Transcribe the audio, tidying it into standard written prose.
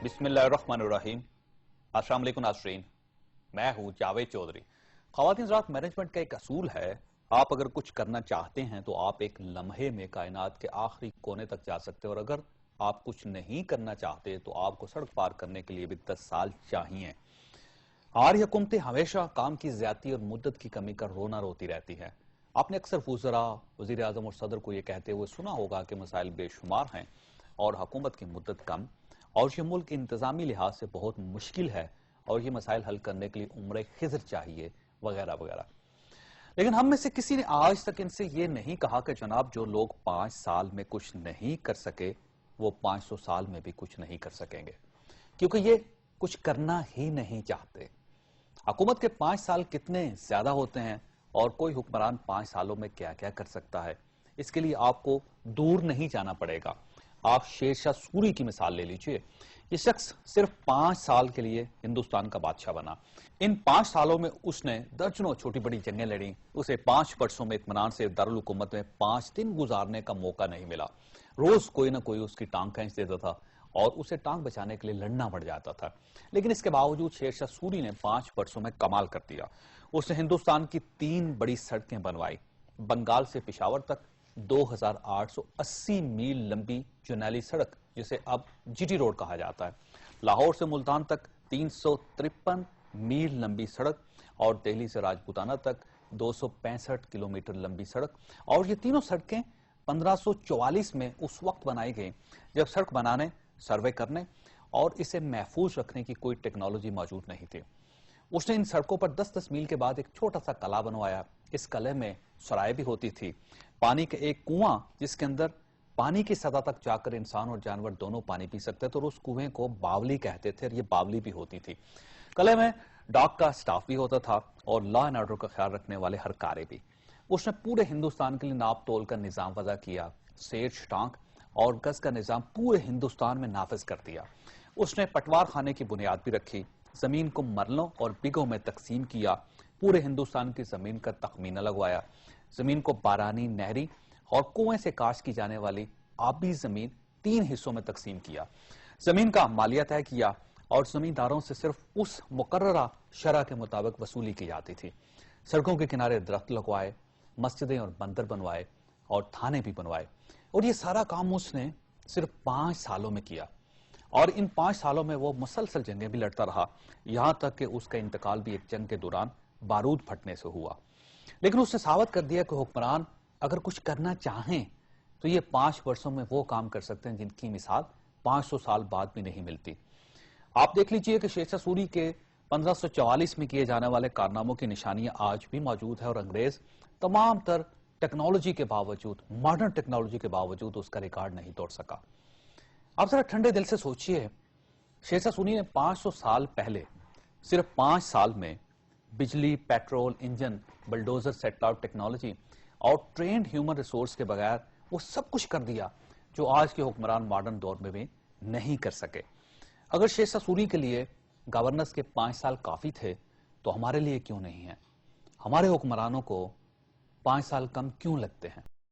بسم اللہ الرحمن الرحیم۔ السلام علیکم ناظرین، میں ہوں جاوید چودھری۔ خواتین حضرات، مینجمنٹ کا ایک اصول ہے، آپ اگر کچھ کرنا چاہتے ہیں تو آپ ایک لمحے میں کائنات کے آخری کونے تک جا سکتے ہیں، اور اگر آپ کچھ نہیں کرنا چاہتے تو آپ کو سڑک پار کرنے کے لیے بھی 10 سال چاہیے۔ ہماری حکومتیں ہمیشہ کام کی زیادتی اور مدت کی کمی کا رونا روتی رہتی ہے۔ آپ نے اکثر وزراء، وزیر اعظم اور صدر کو یہ کہتے ہوئے سنا ہوگا کہ مسائل بے شمار ہیں اور حکومت کی مدت کم، اور یہ ملک انتظامی لحاظ سے بہت مشکل ہے اور یہ مسائل حل کرنے کے لیے عمر خضر چاہیے، وغیرہ وغیرہ۔ لیکن ہم میں سے کسی نے آج تک ان سے یہ نہیں کہا کہ جناب، جو لوگ 5 سال میں کچھ نہیں کر سکے وہ 500 سال میں بھی کچھ نہیں کر سکیں گے، کیونکہ یہ کچھ کرنا ہی نہیں چاہتے۔ حکومت کے 5 سال کتنے زیادہ ہوتے ہیں اور کوئی حکمران 5 سالوں میں کیا کیا کر سکتا ہے، اس کے لیے آپ کو دور نہیں جانا پڑے گا۔ آپ شیر شاہ سوری کی مثال لے لیجئے۔ یہ شخص صرف 5 سال کے لیے ہندوستان کا بادشاہ بنا۔ ان 5 سالوں میں اس نے درجنوں چھوٹی بڑی جنگیں لڑیں۔ اسے 5 برسوں میں اطمینان سے دارالحکومت میں 5 دن گزارنے کا موقع نہیں ملا۔ روز کوئی نہ کوئی اس کی ٹانگ کھینچ دیتا تھا اور اسے ٹانگ بچانے کے لیے لڑنا پڑ جاتا تھا۔ لیکن اس کے باوجود شیر شاہ سوری نے 5 برسوں میں کمال کر دیا۔ اس نے ہندوستان کی 3 بڑی سڑکیں بنوائی۔ بنگال سے پشاور تک 2880 میل لمبی جرنیلی سڑک، جسے اب جی ٹی روڈ کہا جاتا ہے، لاہور سے ملتان تک 353 میل لمبی سڑک، اور دہلی سے راجپوتانہ تک 265 کلومیٹر لمبی سڑک۔ اور یہ تینوں سڑکیں 1544 میں اس وقت بنائی گئیں جب سڑک بنانے، سروے کرنے اور اسے محفوظ رکھنے کی کوئی ٹیکنالوجی موجود نہیں تھی۔ اس نے ان سڑکوں پر 10-10 میل کے بعد ایک چھوٹا سا قلعہ بنوایا۔ اس قلعے میں سرائے بھی ہوتی تھی، پانی کا ایک کنواں جس کے اندر پانی کی سطح تک جا کر انسان اور جانور دونوں پانی پی سکتے تھے، اور اس کنویں کو باولی کہتے تھے، اور یہ باولی بھی ہوتی تھی۔ قلعے میں ڈاک کا سٹاف بھی ہوتا تھا اور لا اینڈ آرڈر کا خیال رکھنے والے ہرکارے بھی۔ اس نے پورے ہندوستان کے لیے ناپ تول کا نظام وضع کیا، سیر شٹانک اور گز کا نظام پورے ہندوستان میں نافذ کر دیا۔ اس نے پٹوار خانے کی بنیاد بھی رکھی، زمین کو مرلوں اور بگوں میں تقسیم کیا، پورے ہندوستان کی زمین کا تخمینہ لگوایا، زمین کو بارانی، نہری اور کنویں سے کاشت کی جانے والی آبی زمین 3 حصوں میں تقسیم کیا، زمین کا مالیہ طے کیا اور زمینداروں سے صرف اس مقررہ شرح کے مطابق وصولی کی جاتی تھی۔ سڑکوں کے کنارے درخت لگوائے، مسجدیں اور بندر بنوائے اور تھانے بھی بنوائے، اور یہ سارا کام اس نے صرف 5 سالوں میں کیا۔ اور ان 5 سالوں میں وہ مسلسل جنگیں بھی لڑتا رہا، یہاں تک کہ اس کا انتقال بھی ایک جنگ کے دوران بارود پھٹنے سے ہوا۔ لیکن اس نے ثابت کر دیا کہ حکمران اگر کچھ کرنا چاہیں تو یہ 5 برسوں میں وہ کام کر سکتے ہیں جن کی مثال 500 سال بعد بھی نہیں ملتی۔ آپ دیکھ لیجئے کہ شیر شاہ سوری کے 1544 میں کیے جانے والے کارناموں کی نشانیاں آج بھی موجود ہیں، اور انگریز تمام تر ٹیکنالوجی کے باوجود، ماڈرن ٹیکنالوجی کے باوجود اس کا ریکارڈ نہیں توڑ سکا۔ آپ ذرا ٹھنڈے دل سے سوچئے، شیر شاہ سوری نے 500 سال پہلے صرف 5 سال میں بجلی، petrol, engine, bulldozer, set out technology اور ٹرینڈ ہیومن ریسورس کے بغیر وہ سب کچھ کر دیا جو آج کے حکمران ماڈرن دور میں بھی نہیں کر سکے۔ اگر شیر شاہ سوری کے لیے گورننس کے 5 سال کافی تھے تو ہمارے لیے کیوں نہیں ہیں؟ ہمارے حکمرانوں کو 5 سال کم کیوں لگتے ہیں؟